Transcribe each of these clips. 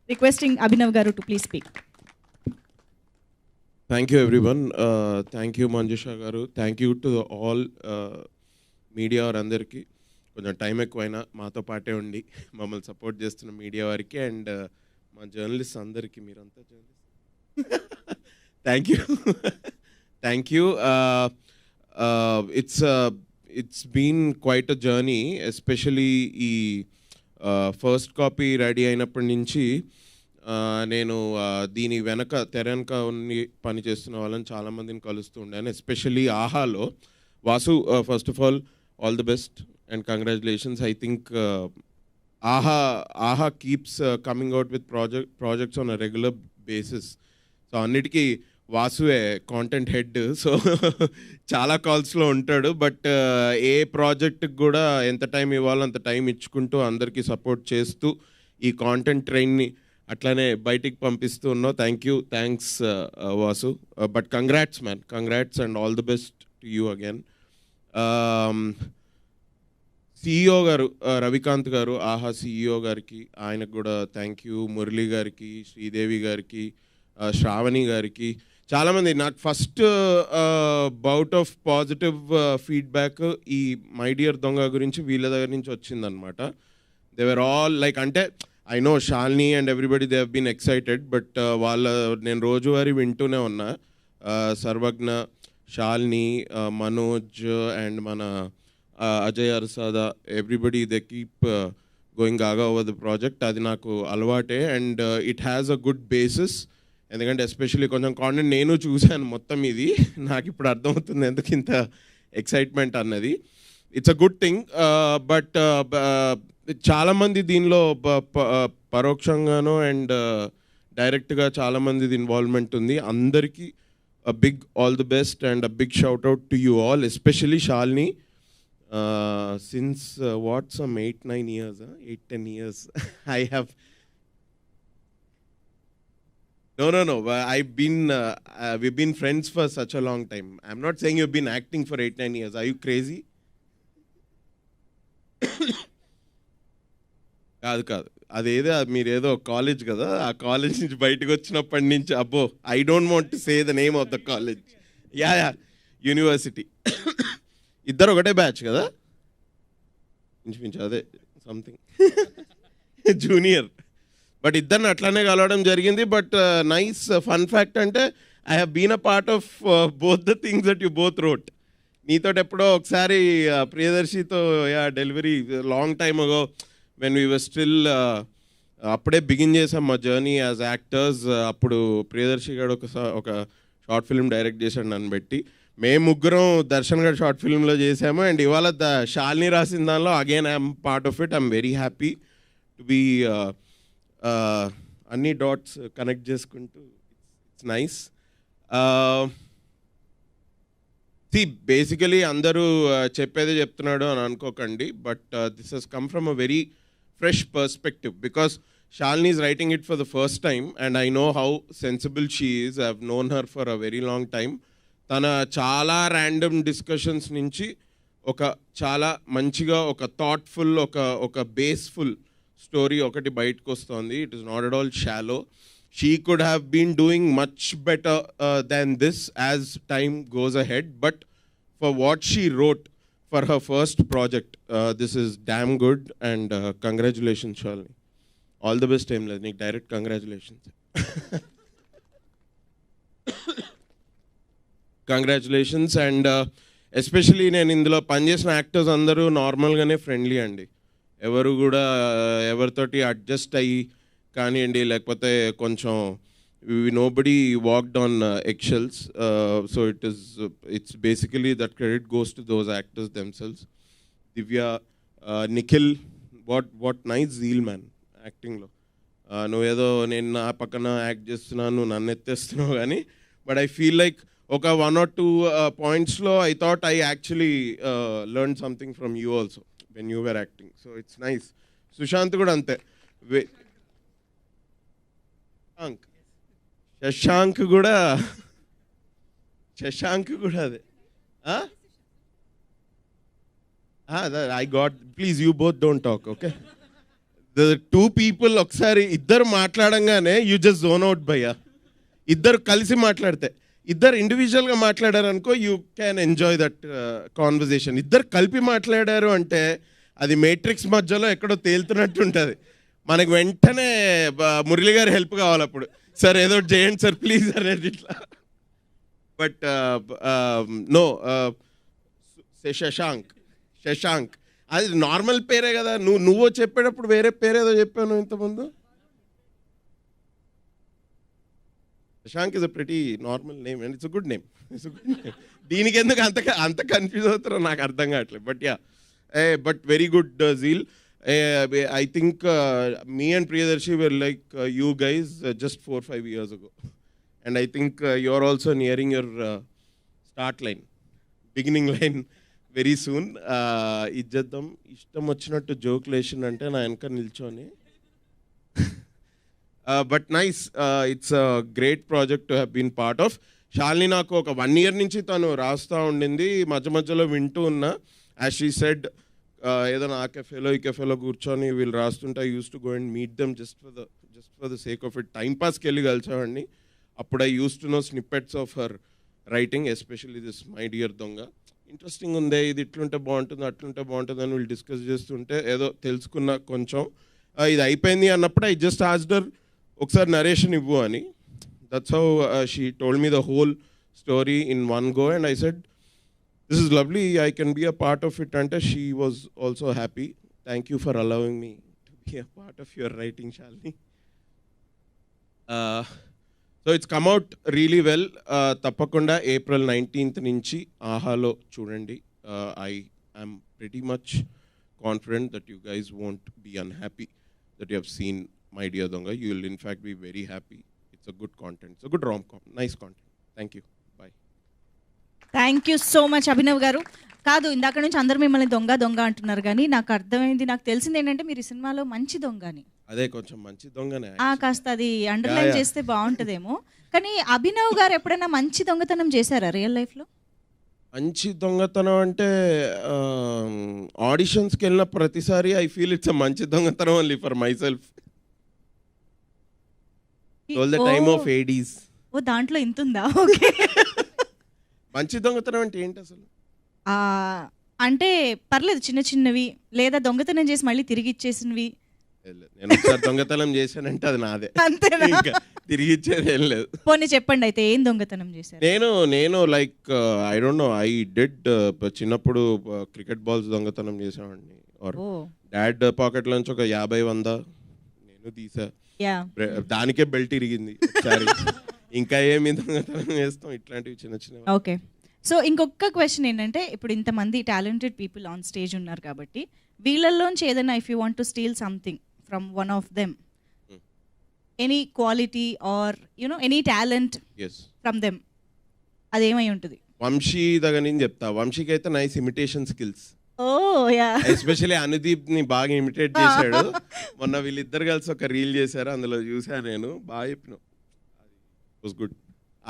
Requesting Abhinav Garu to please speak. Thank you, everyone. Thank you, Manjusha Garu. Thank you to all media వారందరికీ. కొంచెం time ఎక్కువైనా మాతో పాటే ఉండి మమ్మల్ని సపోర్ట్ చేస్తున్న మీడియా వారికి అండ్ మా జర్నలిస్ట్ అందరికీ, మీరంతా journalist, thank you. Thank you. It's been quite a journey, especially ఈ ఫస్ట్ కాపీ రెడీ అయినప్పటి నుంచి నేను దీని తెర వెనక ఉన్ని పని చేస్తున్న వాళ్ళని చాలామందిని కలుస్తూ ఉండాను, ఎస్పెషలీ ఆహాలో. Vasu, first of all the best and congratulations. I think Aha keeps coming out with projects on a regular basis. So అన్నిటికీ వాసువే కాంటెంట్ హెడ్, సో చాలా కాల్స్లో ఉంటాడు. బట్ ఏ ప్రాజెక్ట్కి కూడా ఎంత టైం ఇవ్వాలో అంత టైం ఇచ్చుకుంటూ అందరికీ సపోర్ట్ చేస్తూ ఈ కాంటెంట్ ట్రైన్ని అట్లానే బయటికి పంపిస్తూ ఉన్నావు. Thanks Vasu. But congrats man, congrats and all the best to you again. CEO గారు, రవికాంత్ గారు, ఆహా సిఇఓ గారికి, ఆయనకు కూడా థ్యాంక్ యూ. మురళి గారికి, శ్రీదేవి గారికి, శ్రావణి గారికి, చాలామంది. నాకు first bout of positive feedback ఈ మై డియర్ దొంగ గురించి వీళ్ళ దగ్గర నుంచి వచ్చిందనమాట. దే వర్ ఆల్ లైక్, అంటే I know Shalini and everybody they have been excited, but నేను రోజువారీ వింటూనే ఉన్నా. సర్వజ్ఞ, షాలిని, మనోజ్ అండ్ మన Ajay Arsada, everybody they keep going gaga over the project. అది నాకు అలవాటే and it has a good basis. ఎందుకంటే ఎస్పెషల్లీ కొంచెం కాంటెంట్ నేను చూశాను మొత్తం. ఇది నాకు ఇప్పుడు అర్థమవుతుంది ఎందుకు ఇంత ఎక్సైట్మెంట్ అన్నది. It's a good thing. But చాలామంది దీనిలో పరోక్షంగానో అండ్ డైరెక్ట్గా చాలామందిది ఇన్వాల్వ్మెంట్ ఉంది. అందరికీ big all the best and a big shout out to you all, especially Shalini. Since what some 8-9 years, 8-10 years I have no we've been friends for such a long time. I'm not saying you've been acting for 8-9 years. Are you crazy? కాదు, అదేదో మీరేదో college కదా, ఆ college నుంచి బయటకు వచ్చినప్పటి నుంచి అబ్బో, I don't want to say the name of the college. Yeah university. ఇద్దరు ఒకటే బ్యాచ్ కదా, ఇంచుమించు అదే సంథింగ్ జూనియర్. బట్ ఇద్దరిని అట్లానే కలవడం జరిగింది. బట్ నైస్ ఫన్ ఫ్యాక్ట్ అంటే I have been a part of both the things that you both wrote. నీతో ఎప్పుడో ఒకసారి ప్రియదర్శితో delivery long time ago when we were still, అప్పుడే బిగిన్ చేసాం మా జర్నీ యాజ్ యాక్టర్స్. అప్పుడు ప్రియదర్శి గారు ఒక షార్ట్ ఫిల్మ్ డైరెక్ట్ చేశాడు నన్ను పెట్టి. మేము ముగ్గురం దర్శన్ గారు షార్ట్ ఫిల్మ్లో చేసాము. అండ్ ఇవాళ షాలిని రాసిన దానిలో again I'm part of it. I'm very happy to be అన్ని డాట్స్ కనెక్ట్ చేసుకుంటూ. It's nice. బేసికలీ అందరూ చెప్పేదే చెప్తున్నాడు అని అనుకోకండి, but this he's come from a very fresh perspective because Shalini is writing it for the first time and I know how sensible she is. I have known her for a very long time. తన చాలా random discussions నుంచి ఒక చాలా మంచిగా ఒక thoughtful ఒక బేస్ఫుల్ story ఒకటి బయటకు వస్తుంది. It is not at all shallow. She could have been doing much better than this as time goes ahead, but for what she wrote for her first project this is damn good and congratulations Shalini. All the best. ఏం లేదు, నీకు direct congratulations. Congratulations. And especially నేను ఇందులో పనిచేసిన actors అందరూ నార్మల్గానే friendly అండి. ఎవరు కూడా ఎవరితోటి అడ్జస్ట్ అయ్యి కానివ్వండి, లేకపోతే కొంచెం nobody walked on eggshells. So it's basically that credit goes to those actors themselves. Divya, Nikhil, what nice zeal man యాక్టింగ్లో. నువ్వేదో నేను నా పక్కన యాక్ట్ చేస్తున్నాను, నువ్వు నన్ను ఎత్తేస్తున్నావు కానీ, బట్ ఐ ఫీల్ లైక్ ఒక 1 or 2 pointsలో I thought I actually learned something from you also when you were acting. So it's nice. Sushant కూడా అంతే. శశాంక్ కూడా అదే. I got, please you both don't talk, okay? Two people ఒకసారి ఇద్దరు మాట్లాడంగానే you just zone out భయ్యా. ఇద్దరు కలిసి మాట్లాడితే, ఇద్దరు ఇండివిజువల్గా మాట్లాడారు అనుకో, you can enjoy that conversation. ఇద్దరు కలిపి మాట్లాడారు అంటే అది మేట్రిక్స్ మధ్యలో ఎక్కడో తేలుతున్నట్టు ఉంటుంది. మనకు వెంటనే మురళి గారి హెల్ప్ కావాలి అప్పుడు. సార్ ఏదో చేయండి సార్ ప్లీజ్ అనేది ఇట్లా. బట్ నో, శశాంక్ అది నార్మల్ పేరే కదా. నువ్వు చెప్పేటప్పుడు వేరే పేరేదో చెప్పాను ఇంతకుముందు. Shashank is a pretty normal name and it's a good name. దీనికి ఎందుకు అంత కన్ఫ్యూజ్ అవుతారో నాకు అర్థం కావట్లేదు. But yeah, but very good zeal. I think me and Priyadarshi were like you guys just 4-5 years ago. And I think you're also nearing your start line, beginning line very soon. ఇజ్జద్దం ఇష్టం వచ్చినట్టు జోక్లేషన్ అంటే నా వెనక నిల్చొని. But nice, it's a great project to have been part of. Shalini నాకు ఒక 1 year నుంచి తను రాస్తూ ఉండింది, మధ్య మధ్యలో వింటూ ఉన్నా. యాజ్ షీ సెడ్, ఏదైనా ఆ కెఫేలో ఈ కెఫేలో కూర్చొని వీళ్ళు రాస్తుంటే I used to go and meet them just for the sake of it. Time పాస్కి వెళ్ళి కలిసేవాడిని. అప్పుడు I used to know snippets of her writing, especially this My Dear Donga. Interesting ఉంది, ఇది ఇట్లుంటే బాగుంటుంది అట్లుంటే బాగుంటుంది అని వీళ్ళు డిస్కస్ చేస్తుంటే ఏదో తెలుసుకున్న కొంచెం. ఇది అయిపోయింది అన్నప్పుడు ఐ జస్ట్ ఆస్క్డ్ హర్ ఒకసారి నరేషన్ ఇవ్వు అని. That's how she told me the whole story in one go and I said this is lovely, I can be a part of it. And she was also happy. Thank you for allowing me to be a part of your writing, Shalini. So it's come out really well. Tappakunda April 19th nunchi Ahalo chudandi. I am pretty much confident that you guys won't be unhappy that you have seen My Dear Donga. You will in fact be very happy. It's a good content. It's a good rom-com. Nice content. Thank you. Bye. Thank you so much Abhinav గారు. కాదు, ఇందాక నుంచి అందరు మిమ్మల్ని దొంగ దొంగ అంటున్నారు, కానీ నాకు అర్థమైంది, నాకు తెలిసింది ఏంటంటే మీరు ఈ సినిమాలో మంచి దొంగ అని. అదే కొంచెం మంచి దొంగనే. కాస్త అది అండర్లైన్ చేస్తే బాగుంటుందేమో. కానీ అభినవ్ గారు ఎప్పుడైనా మంచి దొంగతనం చేశారా రియల్ లైఫ్లో? మంచి దొంగతనం అంటే ఆడిషన్స్కి వెళ్ళిన ప్రతిసారి ఐ ఫీల్ ఇట్స్ అ మంచి దొంగతనం only for myself. All the time of ADs. Oh దాంట్లో ఇంత ఉందా? ఓకే. మంచి దొంగతనం అంటే ఏంటి అసలు? అంటే పర్లేదు, చిన్న చిన్నవి లేదా దొంగతనం చేసి మళ్ళీ తిరిగి ఇచ్చేసినవి. నేను ఒకసారి దొంగతనం చేశానంటే అది నాదే, అంతేనా? తిరిగి ఇచ్చేది ఏం లేదు. పోనీ చెప్పండి అయితే ఏం దొంగతనం చేశారు? నేను like I don't no, I did చిన్నప్పుడు క్రికెట్ బాల్స్ దొంగతనం చేసామండి. డాడ్ పాకెట్ నుంచి ఒక 50-100 నేను తీసా, దానికే బెల్ట్ ఇరిగింది ఒకసారి. ఇంకా ఏమి దొంగతనం చేస్తాం, ఇట్లాంటివి చిన్న చిన్న. ఓకే, సో ఇంకొక క్వశ్చన్ ఏంటంటే, ఇప్పుడు ఇంతమంది టాలెంటెడ్ పీపుల్ ఆన్ స్టేజ్ ఉన్నారు కాబట్టి వీళ్ళల్లోంచి ఏదైనా if you want to steal something from one of them, any quality or you know any talent from them, అదేమై ఉంటుంది? వంశీ దగ్గర నుంచి చెప్తా. వంశీకి అయితే nice imitation skills. Oh yeah, especially Anudeep ని బాగా ఇమిటేట్ చేశాడు. మొన్న వీళ్ళిద్దరు కలిసి ఒక రీల్ చేశారు, అందులో చూసాను నేను. బాగా చెప్పినావు, was good.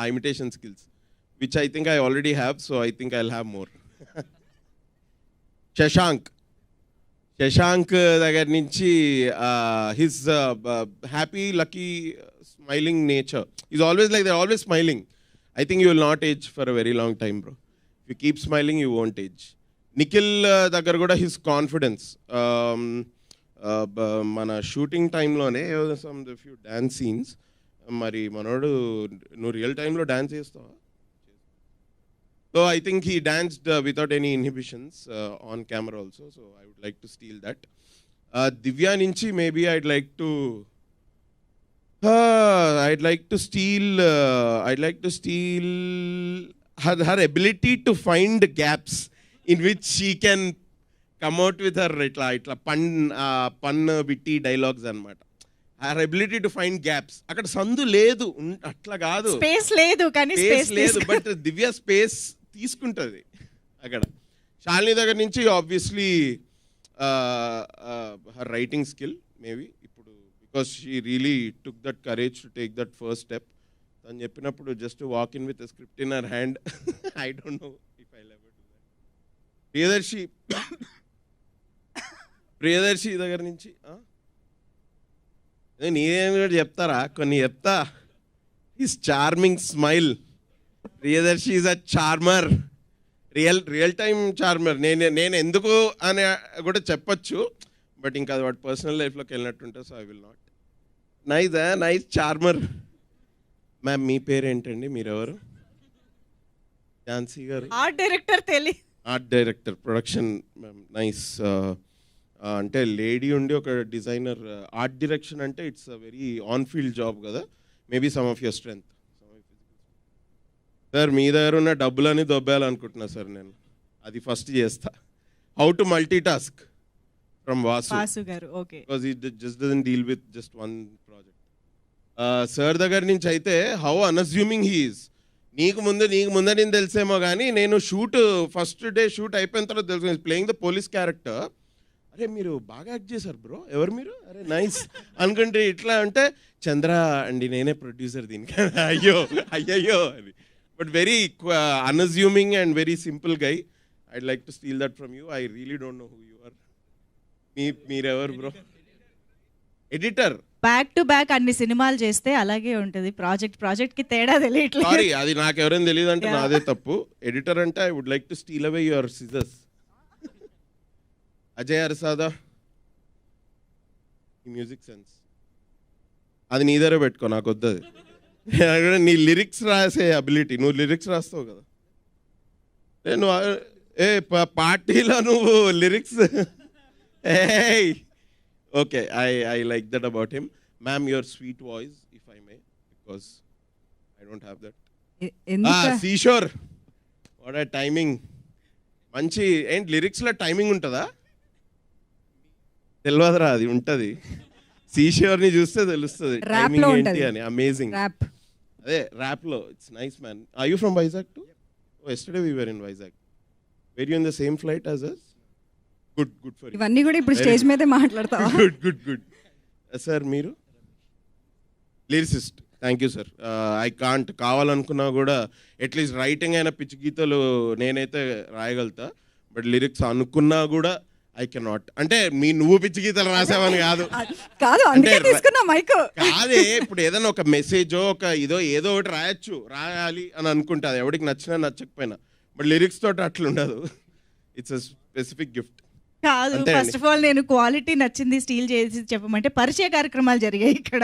Imitation skills, which I think I already have, so I think I'll have more. Shashank దగ్గర నుంచి his happy, lucky, smiling nature. He's always like that, always smiling. I think you will not age for a very long time, bro. If you keep smiling, you won't age. Nikhil దగ్గర కూడా his confidence. మన shooting టైంలోనే some few dance scenes. మరి మనోడు నువ్వు real టైంలో dance చేస్తావా? So I think he danced without any inhibitions on camera also. So I would like to steal that. Divya నుంచి maybe I'd like to steal her ability to find gaps in which she can come out with her ఇట్లా పన్ witty dialogues అన్నమాట. her ability to find gaps. అక్కడ సందు లేదు, అట్లా కాదు, space లేదు, కానీ స్పేస్ లేదు, బట్ దివ్య స్పేస్ తీసుకుంటుంది అక్కడ. శాలిని దగ్గర నుంచి obviously her writing skill maybe ఇప్పుడు, because she really took that courage to take that first step. తను చెప్పినప్పుడు just walk in with script in her hand. I don't know if I ever do that. Priyadarshi దగ్గర నుంచి నేనేం కూడా చెప్తారా, కొన్ని చెప్తా. His charming smile, Priyadarshi is a charmer, real time charmer. నేను ఎందుకు అని కూడా చెప్పచ్చు, బట్ ఇంకా అది వాటి పర్సనల్ లైఫ్లోకి వెళ్ళినట్టుంటే, so I will not. Nice charmer. Ma'am మీ పేరు ఏంటండి, మీరెవరు? Jhansi garu, art director art director, production. Ma'am nice. అంటే లేడీ ఉండి ఒక డిజైనర్, ఆర్ట్ డైరెక్షన్ అంటే it's a very on field job కదా. Maybe some of your strength. Sir మీ దగ్గర ఉన్న డబ్బులని దొబ్బేయాలనుకుంటున్నా సార్ నేను, అది ఫస్ట్ చేస్తా. How to multitask from Vasu garu. Okay, because he just doesn't deal with just one project. Sir దగ్గర నుంచి అయితే హౌ అన్అస్యూమింగ్ హీ ఈజ్. నీకు ముందే నేను తెలిసేమో కానీ నేను ఫస్ట్ డే షూట్ అయిపోయిన తర్వాత తెలుసు ప్లేయింగ్ ద పోలీస్ క్యారెక్టర్. అరే మీరు బాగా యాక్ట్ చేశారు బ్రో, ఎవరు మీరు? అరే నైస్ అనుకుంటే ఇట్లా అంటే చంద్ర అండి నేనే ప్రొడ్యూసర్ దీనికి. అయ్యయ్యో అది. But very unassuming and very simple guy. I'd like to steal that from you. I really don't know who you are. మీరెవరు bro? Editor. Back to back అన్ని సినిమాలు చేస్తే అలాగే ఉంటుంది. ప్రాజెక్ట్ కి తేడా తెలియట్లేదు. సారీ, అది నాకు ఎవరైనా తెలియదు అంటే నాదే తప్పు. ఎడిటర్ అంటే I would like to steal away your scissors. Ajay Arasada, ఈ మ్యూజిక్ సెన్స్ అది నీ దగ్గర పెట్టుకో, నాకు వద్దు అది. నీ లిరిక్స్ రాసే అబిలిటీ, నువ్వు లిరిక్స్ రాస్తావు కదా. నువ్వు పార్టీలో నువ్వు lyrics. Okay, I like that about him. Ma'am your sweet voice if I may, because I don't have that. Seashore, what ఆ టైమింగ్. మంచి ఏంటి లిరిక్స్లో టైమింగ్ ఉంటుందా? తెలియదురా, అది ఉంటుంది. సీషోర్ని చూస్తే తెలుస్తుంది టైమింగ్ ఏంటి అని. అమేజింగ్. అదే ర్యాప్లో it's nice man. Are you from Vizag too? Yesterday we were in Vizag. Were you in the same flight as us? Good for you. ఇవన్నీ కూడా ఇప్పుడు స్టేజ్ మీదే మాట్లాడతావా? గుడ్. సార్ మీరు lyricist. Thank you sir. I can't, కావాలనుకున్నా కూడా అట్లీస్ట్ రైటింగ్ అయిన పిచ్చి గీతలు నేనైతే రాయగలుగుతా, బట్ లిరిక్స్ అనుకున్నా కూడా ఐ కెనాట్. అంటే నువ్వు పిచ్చి గీతలు రాసావని కాదు, కాదే. ఇప్పుడు ఏదైనా ఒక మెసేజో ఒక ఏదో ఒకటి రాయాలి అని అనుకుంటా, అది ఎవరికి నచ్చినా నచ్చకపోయినా. బట్ లిరిక్స్ తోటి అట్లుండదు. ఇట్స్ అ స్పెసిఫిక్ గిఫ్ట్ కాదు. ఫస్ట్ ఆఫ్ ఆల్ నేను క్వాలిటీ నచ్చింది స్టీల్ చేసి చెప్పమంటే పరిచయ కార్యక్రమాలు జరిగాయి ఇక్కడ.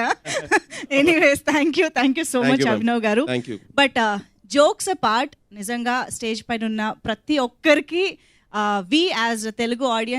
Anyways thank you so much Abhinav గారు. బట్ జోక్స్ అపార్ట్, నిజంగా స్టేజ్ పైన ఉన్న ప్రతి ఒక్కరికి వి యాజ్ తెలుగు ఆడియన్స్